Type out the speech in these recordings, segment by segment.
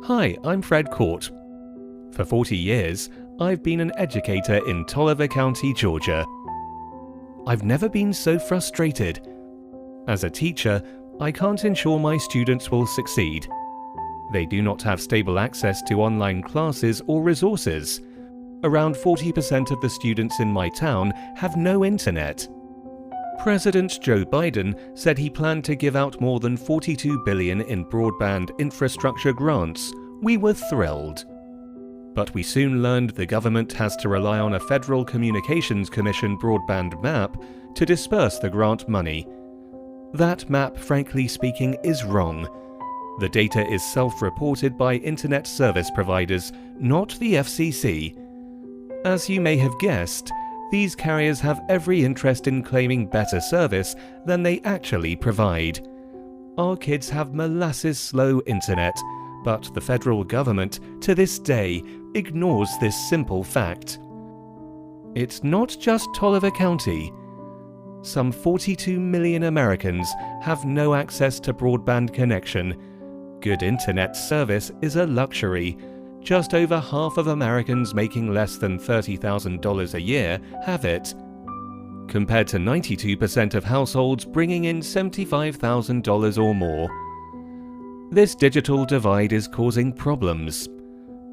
Hi, I'm Fred Court. For 40 years, I've been an educator in Toliver County, Georgia. I've never been so frustrated. As a teacher, I can't ensure my students will succeed. They do not have stable access to online classes or resources. Around 40% of the students in my town have no internet. President Joe Biden said he planned to give out more than $42 billion in broadband infrastructure grants. We were thrilled. But we soon learned the government has to rely on a Federal Communications Commission broadband map to disperse the grant money. That map, frankly speaking, is wrong. The data is self-reported by internet service providers, not the FCC. As you may have guessed, these carriers have every interest in claiming better service than they actually provide. Our kids have molasses-slow internet, but the federal government, to this day, ignores this simple fact. It's not just Toliver County. Some 42 million Americans have no access to broadband connection. Good internet service is a luxury. Just over half of Americans making less than $30,000 a year have it, compared to 92% of households bringing in $75,000 or more. This digital divide is causing problems.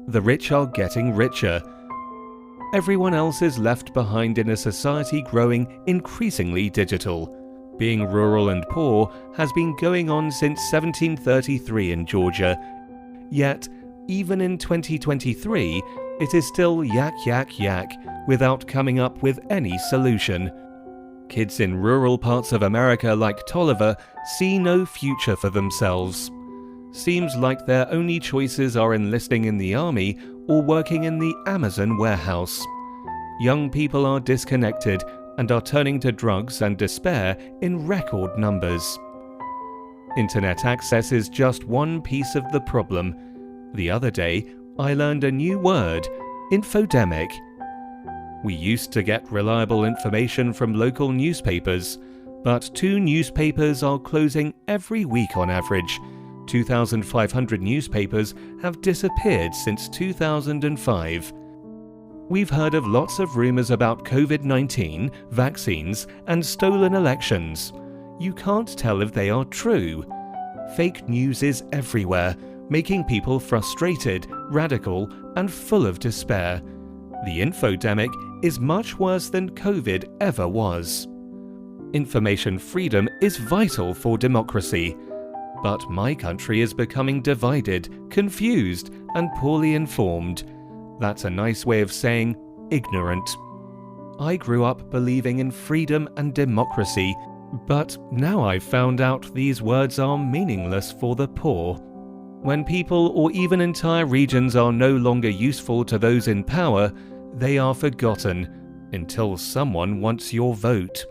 The rich are getting richer. Everyone else is left behind in a society growing increasingly digital. Being rural and poor has been going on since 1733 in Georgia, yet even in 2023, it is still yak yak yak without coming up with any solution. Kids in rural parts of America like Toliver see no future for themselves. Seems like their only choices are enlisting in the army or working in the Amazon warehouse. Young people are disconnected and are turning to drugs and despair in record numbers. Internet access is just one piece of the problem. The other day, I learned a new word, infodemic. We used to get reliable information from local newspapers, but 2 newspapers are closing every week on average. 2,500 newspapers have disappeared since 2005. We've heard of lots of rumors about COVID-19, vaccines, and stolen elections. You can't tell if they are true. Fake news is everywhere, making people frustrated, radical, and full of despair. The infodemic is much worse than COVID ever was. Information freedom is vital for democracy. But my country is becoming divided, confused, and poorly informed. That's a nice way of saying ignorant. I grew up believing in freedom and democracy, but now I've found out these words are meaningless for the poor. When people or even entire regions are no longer useful to those in power, they are forgotten until someone wants your vote.